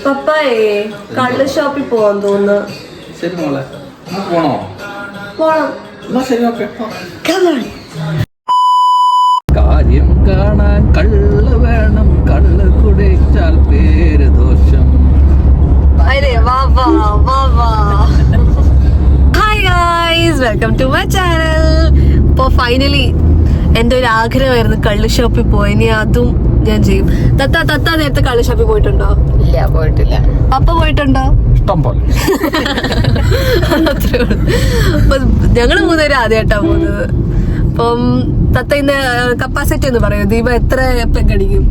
പപ്പായേ കള്ള് ഷോപ്പിൽ പോവാൻ തോന്നുന്നു. ശരി മോളെ, പോണോ? പോണം. എന്നാ ശരി, ഓക്കെ. കാര്യം കാണാൻ കള്ള് വേണം, കള്ള് കുടിച്ചാൽ പേര് ദോഷം. Hi guys, welcome to my channel. ഇപ്പൊ ഫൈനലി എന്റെ ഒരു ആഗ്രഹമായിരുന്നു കള്ള് ഷോപ്പിൽ പോയി. ഇനി അതും ഞാൻ ചെയ്യും. തത്ത നേരത്തെ കള്ള് ഷോപ്പിൽ പോയിട്ടുണ്ടോ? ഇല്ല, പോയിട്ടില്ല. പപ്പ പോയിട്ടുണ്ടോ? ഇഷ്ടം പോലെ. അത്രേ ഉള്ളൂ. അപ്പൊ ഞങ്ങള് മൂന്നുപേരും ആദ്യമായിട്ടാ പോകുന്നത്. അപ്പം തത്തന്റെ കപ്പാസിറ്റി എന്ന് പറയൂ. ദീപ എത്ര പെഗ് അടിക്കും?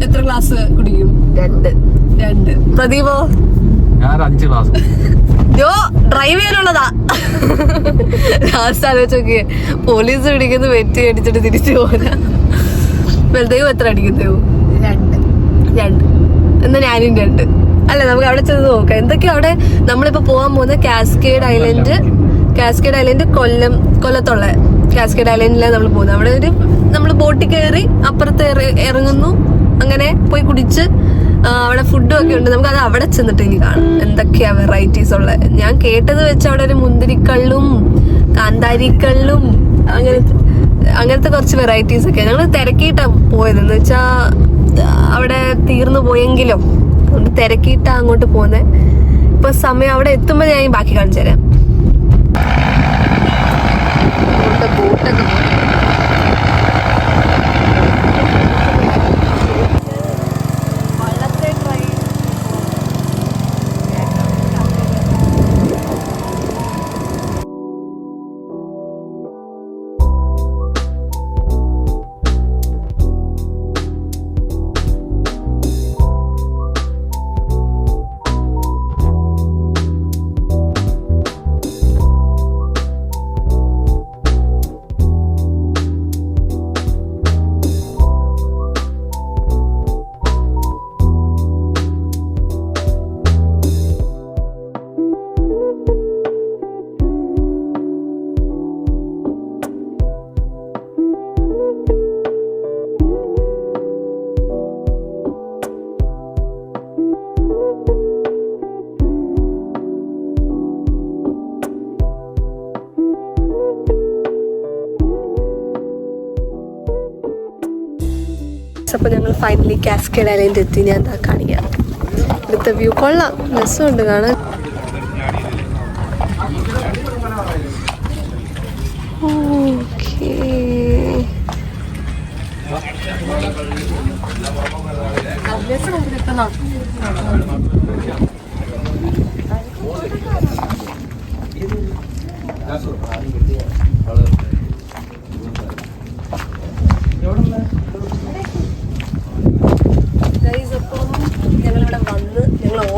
എത്ര ഗ്ലാസ് കുടിക്കും? 2. പ്രദീപോ? ഞാൻ 5 ഗ്ലാസ്. യോ ഡ്രൈവ് ചെയ്യാനുള്ളതാ. ലാസ്റ്റ് ആലോചിച്ച് നോക്കിയേ, പോലീസ് പിടിക്കുന്നത് വെറ്റി അടിച്ചിട്ട് തിരിച്ചു പോരാ. ദൈവം എത്ര അടിക്കും? ദൈവം 2. എന്നാ ഞാനും 2. അല്ല, നമുക്ക് അവിടെ ചെന്ന് നോക്കാം എന്തൊക്കെയാ അവിടെ. നമ്മളിപ്പോ പോകാൻ പോകുന്ന കാസ്കേഡ് ഐലൻഡ് കൊല്ലത്തുള്ള കാസ്കേഡ് ഐലൻഡിലാണ് നമ്മൾ പോകുന്നത്. അവിടെ നമ്മൾ ബോട്ടിൽ കയറി അപ്പുറത്ത് ഇറങ്ങുന്നു, അങ്ങനെ പോയി കുടിച്ച് അവിടെ ഫുഡും ഒക്കെ ഉണ്ട്. നമുക്ക് അത് അവിടെ ചെന്നിട്ട് ഇനി കാണാം എന്തൊക്കെയാ വെറൈറ്റീസ് ഉള്ളത്. ഞാൻ കേട്ടത് വെച്ച് അവിടെ ഒരു മുന്തിരിക്കള്ളും കാന്താരിക്കള്ളും അങ്ങനത്തെ കുറച്ച് വെറൈറ്റീസ് ഒക്കെ ഞങ്ങൾ തിരക്കിയിട്ടാ പോയത്. എന്ന് വെച്ചാ അവിടെ തീർന്നു പോയെങ്കിലും തിരക്കിയിട്ടാ അങ്ങോട്ട് പോന്നെ. ഇപ്പൊ സമയം അവിടെ എത്തുമ്പോ ഞാൻ ബാക്കി കാണിച്ചു തരാം. ബോട്ടൊക്കെ അപ്പൊ ഞങ്ങൾ ഫൈനലി കാസ്കേഡ് ഐലൻഡ് എത്തി. ഞാൻ എന്താ കാണിക്കാം. ഇവിടുത്തെ വ്യൂ കൊള്ളാം, രസമുണ്ട് കാണാൻ.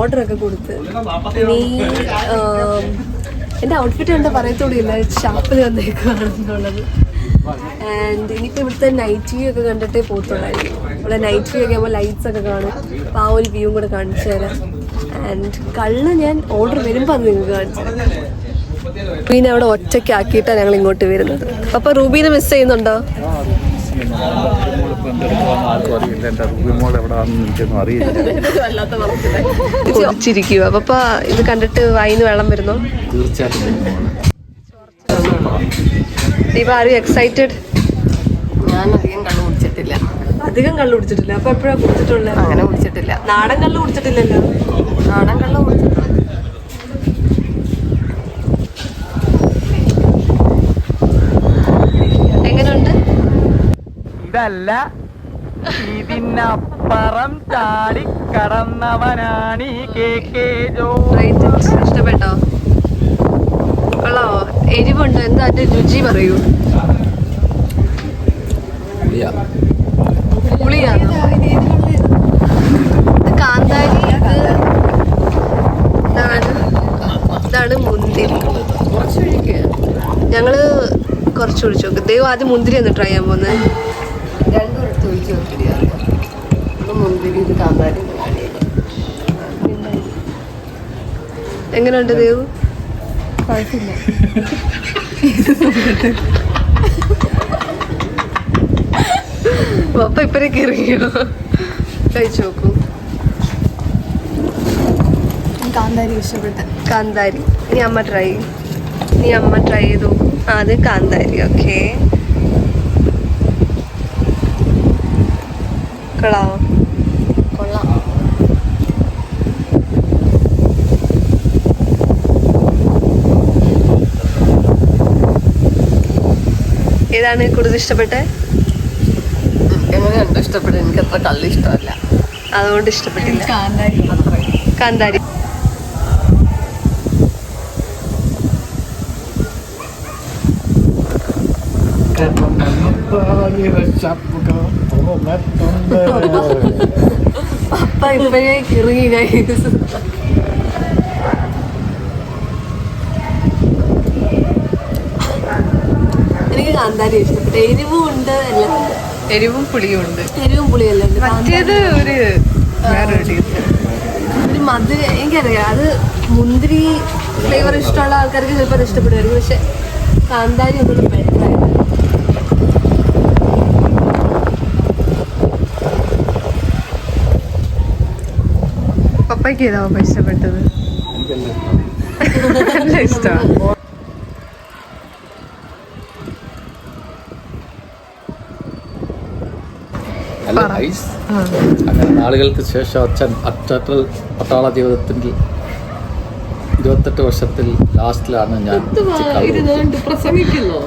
ഓർഡർ ഒക്കെ കൊടുത്ത് ഇനി എൻ്റെ ഔട്ട്ഫിറ്റ് കണ്ട പറയത്തോടില്ല, ഷാപ്പിൽ വന്നേക്കാണെന്നുള്ളത്. ആൻഡ് ഇനിയിപ്പോൾ ഇവിടുത്തെ നൈറ്റ് വ്യൂ ഒക്കെ കണ്ടിട്ടേ പോകത്തുള്ളായിരിക്കും. ഇവിടെ നൈറ്റ് വ്യൂ ഒക്കെ ആകുമ്പോൾ ലൈറ്റ്സ് ഒക്കെ കാണും. അപ്പോൾ ആ ഒരു വ്യൂവും കൂടെ കാണിച്ചു തരാം. ആൻഡ് കള്ള് ഞാൻ ഓർഡർ വരുമ്പോൾ അത് നിങ്ങൾക്ക് കാണിച്ചു തരാം. റൂബീനെ അവിടെ ഒറ്റയ്ക്ക് ആക്കിയിട്ടാണ് ഞങ്ങൾ ഇങ്ങോട്ട് വരുന്നത്. അപ്പോൾ റൂബീനെ മിസ് ചെയ്യുന്നുണ്ടോ? ചിരിക്കുക. അപ്പൊ ഇത് കണ്ടിട്ട് വായിന്ന് വെള്ളം വരുന്നോ? Are you excited? ഞാൻ അധികം കള്ളു കുടിച്ചിട്ടില്ല. അപ്പൊ എപ്പോഴാ കുടിച്ചിട്ടുള്ളത്? അങ്ങനെ കുടിച്ചിട്ടില്ല. നാടൻ കള്ളു കുടിച്ചിട്ടില്ലല്ലോ? നാടൻ കള്ളു കുടിച്ചിട്ടില്ല. എങ്ങനെയുണ്ട്? ഇതല്ല, ഇതിനപ്പുറം ചാടി കടന്നവനാണ് ഇഷ്ടപ്പെട്ടോ? കൊള്ളാവോ? എരിവുണ്ടോ? എന്താ അതിന്റെ രുചി പറയൂ. പുളിയാണോ? ഇത് കാന്താരി, ഇതാണ് മുന്തിരി. ഞങ്ങള് കുറച്ച് ഒഴിച്ചു നോക്കും. ദൈവം ആദ്യം മുന്തിരി ഒന്ന് ട്രൈ ചെയ്യാൻ പോകുന്നത്. രണ്ടും എടുത്ത് ഒഴിച്ച് നോക്കിയാണ്. മുന്തിരി, ഇത് കാന്താരി. എങ്ങനെയുണ്ട് ദേവു? കുഴപ്പമില്ല. പപ്പ ഇപ്പഴേ കയറിയോ? കഴിച്ചു നോക്കൂ. കാന്താരി ഇഷ്ടപ്പെട്ട കാന്താരി. ഇനി അമ്മ ട്രൈ ചെയ്തു. അത് കാന്താരി. ഓക്കെ, കൊള്ളാവോ? കൊള്ളാം. ഏതാണ് കൂടുതൽ ഇഷ്ടപ്പെട്ടെ? എങ്ങനെ രണ്ടും ഇഷ്ടപ്പെട്ടു. എനിക്ക് അത്ര കള്ളി ഇഷ്ടമല്ല, അതുകൊണ്ട് ഇഷ്ടപ്പെട്ടില്ല. കാന്താരി മാത്രമേ. കാന്താരി. പപ്പ ഇപ്പഴേ കിറുങ്ങി ഗൈസ്. എനിക്ക് കാന്താരി ഇഷ്ടപ്പെട്ടു. എരിവും ഉണ്ട്, എല്ലാം ഉണ്ട്. എരിവും പുളിയും ഉണ്ട്. എരിവും പുളിയെല്ലാം ഉണ്ട്. മറ്റേത് ഒരു വേറൊരു ടേസ്റ്റ്. ഒരു മധുര, എനിക്കറിയാം അത് മുന്തിരി ഫ്ലേവർ ഇഷ്ടമുള്ള ആൾക്കാർക്ക് ചിലപ്പോൾ അത് ഇഷ്ടപ്പെടുമായിരിക്കും. പക്ഷെ കാന്താരി ഒന്നും ബെറ്ററായിരുന്നു. പപ്പയ്ക്ക് ഏതാ പപ്പ ഇഷ്ടപ്പെട്ടത്? നല്ല ഇഷ്ടമാണ്. നല്ല നൈസ്. അങ്ങനെ നാളുകൾക്ക് ശേഷം അച്ഛൻ അറ്റൽ പട്ടാള ജീവിതത്തിൽ 28 വർഷത്തിൽ ലാസ്റ്റിലാണ് ഞാൻ പ്രസംഗിക്കുന്നു.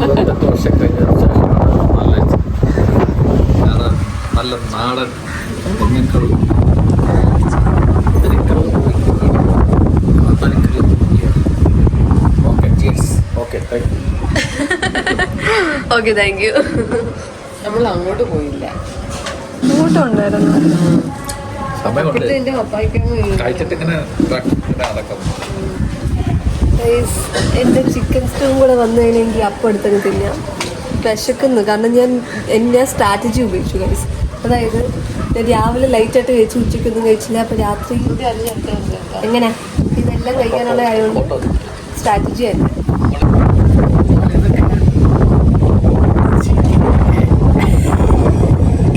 28 വർഷം കഴിഞ്ഞതിന് ശേഷമാണ് നല്ല നാടൻ തെങ്ങിൻകളും ഓക്കെ, താങ്ക് യു. നമ്മൾ അങ്ങോട്ട് പോയില്ല. കൂട്ടുണ്ടായിരുന്നു. സമയം കൊണ്ട് എന്റെ പപ്പായ്ക്കങ്ങ് കഴിച്ചിട്ട് ഇങ്ങനെ നടക്കും. എൻ്റെ ചിക്കൻ സ്റ്റൂവും കൂടെ വന്നു കഴിഞ്ഞാൽ എനിക്ക് അപ്പം എടുത്തങ്ങ് തിന്നാം. വിശക്കുന്നു. കാരണം ഞാൻ സ്ട്രാറ്റജി ഉപയോഗിച്ചു ഗൈസ്. അതായത് ഞാൻ രാവിലെ ലൈറ്റായിട്ട് കഴിച്ചു, ഉച്ചയ്ക്കൊന്നും കഴിച്ചില്ല. അപ്പം രാത്രി എങ്ങനെ ഇതെല്ലാം കഴിക്കാനുള്ള ആയതുകൊണ്ട് സ്ട്രാറ്റജി ആയിരുന്നു.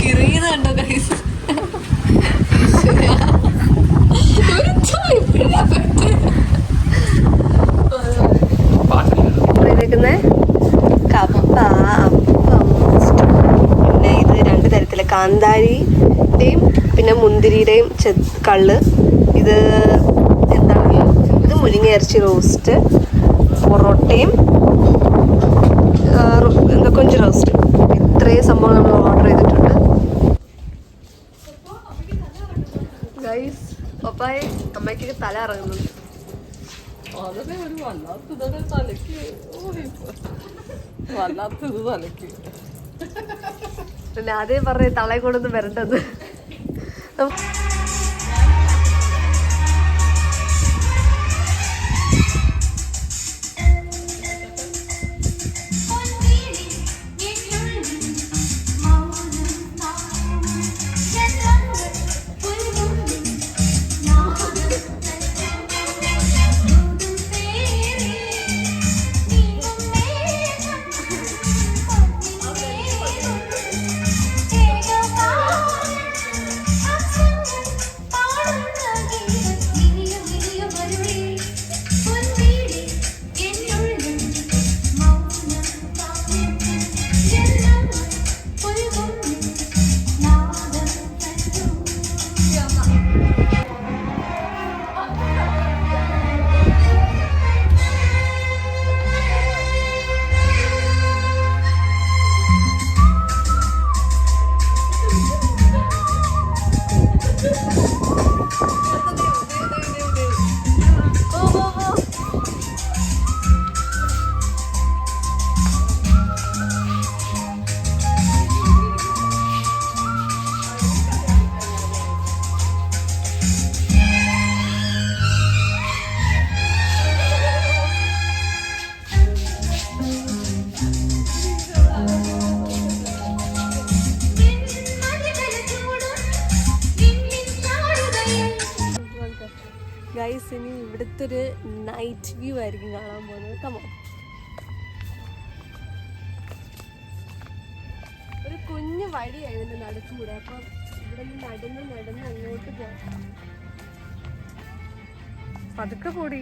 കിറിയുന്നുണ്ടോ ഗൈസ്? കപ്പ, അപ്പം, പിന്നെ ഇത് 2 തരത്തില്, കാന്താരിയുടെയും പിന്നെ മുന്തിരിയുടെയും കള്ള്. ഇത് എന്താണ്, ഇത് മുരിങ്ങ ഇറച്ചി റോസ്റ്റ്, പൊറോട്ടയും കൊഞ്ച് റോസ്റ്റ്. ഇത്രയും സംഭവം നമ്മൾ ഓർഡർ ചെയ്തിട്ടുണ്ട് ഗൈസ്. പപ്പായ അമ്മയ്ക്ക് തല ഇറങ്ങുന്നുണ്ട്. പിന്നെ ആദ്യം പറഞ്ഞ തളയെ കൊണ്ടൊന്നും വരണ്ടത്. ഗൈസ്, ഇനി ഇവിടുത്തെ ഒരു നൈറ്റ് വ്യൂ ആയിരിക്കും കാണാൻ പോകുന്നത്. കമോ, ഒരു കുഞ്ഞു വഴിയായി ഇതിൻ്റെ നടുക്കൂടെ. അപ്പം ഇവിടെ നിന്ന് നടന്ന് അങ്ങോട്ട് പോകാം. പതുക്കെ കൂടി.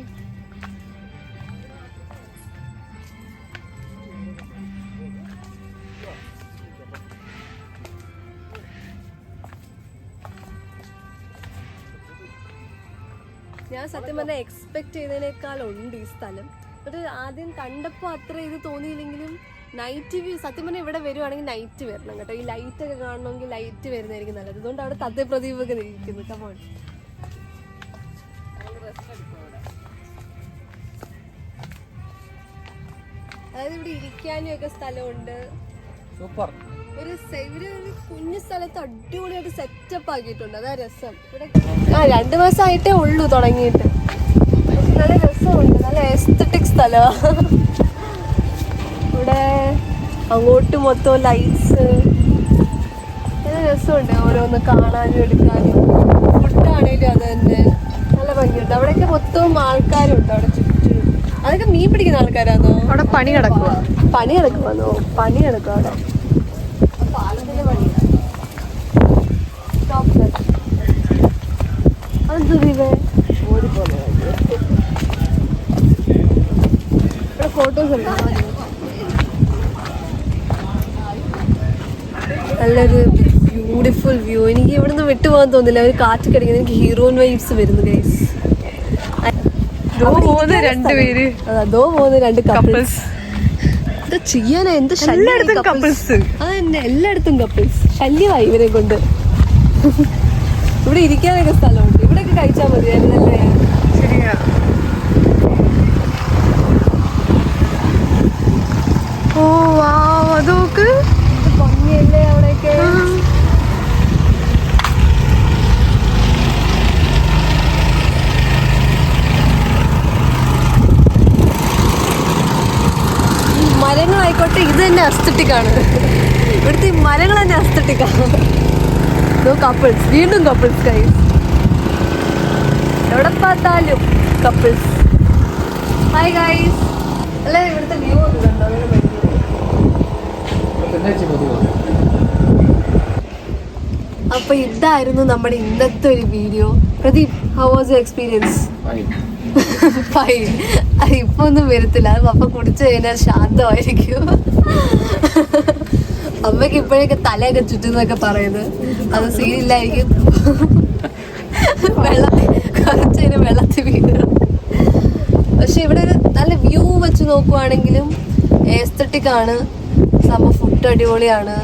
ഞാൻ സത്യം പറഞ്ഞാൽ എക്സ്പെക്ട് ചെയ്തതിനേക്കാളുണ്ട് ഈ സ്ഥലം. ഒരു ആദ്യം കണ്ടപ്പോൾ അത്ര ഇത് തോന്നിയില്ലെങ്കിലും നൈറ്റ് വ്യൂ സത്യം പറഞ്ഞാൽ ഇവിടെ വരുവാണെങ്കിൽ നൈറ്റ് വരണം കേട്ടോ. ഈ ലൈറ്റ് ഒക്കെ കാണണമെങ്കിൽ ലൈറ്റ് വരുന്നതായിരിക്കും നല്ലത്. അതുകൊണ്ട് അവിടെ തത്തപ്രദീപ് ഒക്കെ നിൽക്കുന്നു. കമോൺ. അതായത് ഇവിടെ ഇരിക്കാനും ഒക്കെ സ്ഥലമുണ്ട്. സൂപ്പർ. ഒരു കുഞ്ഞു സ്ഥലത്ത് അടിപൊളിയായിട്ട് സെറ്റപ്പ് ആക്കിയിട്ടുണ്ട്. അതാ രസം. ഇവിടെ 2 മാസമായിട്ടേ ഉള്ളൂ തുടങ്ങിയിട്ട്. നല്ല രസമുണ്ട്. നല്ല എസ്തറ്റിക് സ്ഥലമാണ്. ഇവിടെ അങ്ങോട്ട് മൊത്തം ലൈറ്റ്സ്. നല്ല രസമുണ്ട് ഓരോന്ന് കാണാനും എടുക്കാനും. ഫുഡാണേലും അത് തന്നെ നല്ല ഭംഗിയുണ്ട്. അവിടെയൊക്കെ മൊത്തം ആൾക്കാരുണ്ട് അവിടെ ചുറ്റും. അതൊക്കെ മീൻ പിടിക്കുന്ന ആൾക്കാരാണോ? അവിടെ പണി നടക്കുവാന്നോ? പണി നടക്കുക അവിടെ. പാലത്തിന്റെ പണിയാണ്. ഇവിടെ ഫോട്ടോസ് ഉണ്ട്. നല്ലൊരു ബ്യൂട്ടിഫുൾ വ്യൂ. എനിക്ക് ഇവിടുന്ന് വിട്ടുപോകാൻ തോന്നില്ല. ഒരു കാറ്റ് കടിക്കുന്നത് എനിക്ക് ഹീറോയിൻ വൈബ്സ് വരുന്നു ഗൈസ്. അതോ പോകുന്ന 2 പേര്. അതോ പോകുന്ന 2 കപ്പിൾസ്. എന്താ ചെയ്യാനാ? എന്ത് കപ്പിൾസ്. അതന്നെ എല്ലായിടത്തും കപ്പിൾസ്. ശല്യമായി ഇവരെ കൊണ്ട്. ഇവിടെ ഇരിക്കാനൊക്കെ സ്ഥലമുണ്ട്. ഇവിടെയൊക്കെ കഴിച്ചാൽ മതിയായിരുന്നല്ലേ? ശരിയാ. ഓ വാവ്, അതൊക്കെ ഭംഗിയല്ലേ അവിടെയൊക്കെ. മരങ്ങളായിക്കോട്ടെ, ഇത് തന്നെ അസ്തറ്റിക്കാണ്. ഇവിടുത്തെ മരങ്ങൾ തന്നെ അസ്തറ്റിക്കാണ്. കപ്പിൾസ്, വീണ്ടും കപ്പിൾസ് ഗൈസ്. എവിടെ பார்த்தாലും കപ്പിൾസ്. Hi guys. അല്ലേ ഇവിടുത്തെ വ്യൂ ഒന്ന് കണ്ടോ? അങ്ങനെ അപ്പൊ ഇതായിരുന്നു നമ്മുടെ ഇന്നത്തെ ഒരു video. Pradeep, how was your experience? Fine. ഇപ്പൊ ഒന്നും വരത്തില്ല. അത് പപ്പ കുടിച്ചു കഴിഞ്ഞാൽ ശാന്തമായിരിക്കും. അമ്മയ്ക്ക് ഇപ്പോഴൊക്കെ തലയൊക്കെ ചുറ്റുന്നൊക്കെ പറയുന്നത്. അത് സീനില്ലായിരിക്കും. കുറച്ചതിന് വെള്ളത്തിൽ വീഴും. പക്ഷെ ഇവിടെ ഒരു നല്ല വ്യൂ വെച്ച് നോക്കുവാണെങ്കിലും എസ്തറ്റിക് ആണ്. സംഭവം ഫുഡ് അടിപൊളിയാണ്.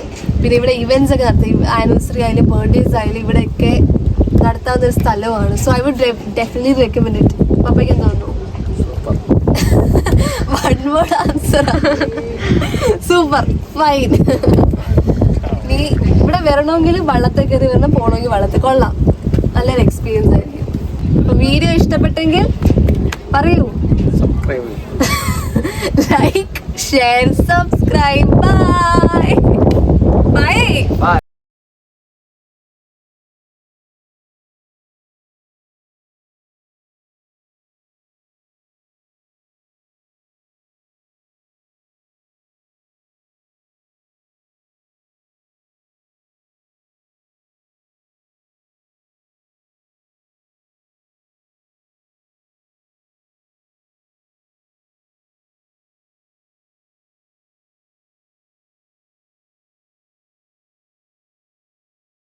പിന്നെ ഇവിടെ ഇവന്റ്സ് ഒക്കെ നടത്തി, ആനിവേഴ്സറി ആയാലും ബർത്ത്ഡേസ് ആയാലും ഇവിടെയൊക്കെ നടത്താവുന്ന ഒരു സ്ഥലമാണ്. So I would definitely recommend it. പപ്പയ്ക്ക് എന്താ തോന്നുന്നു? One word answer. Super, fine. നീ ഇവിടെ വരണമെങ്കിൽ വള്ളത്തിൽ കയറി വരണം, പോകണമെങ്കിൽ വള്ളത്തിൽ. കൊള്ളാം, നല്ലൊരു എക്സ്പീരിയൻസ് ആയിരിക്കും. അപ്പൊ വീഡിയോ ഇഷ്ടപ്പെട്ടെങ്കിൽ പറയൂ. Like, share, subscribe. Bye bye.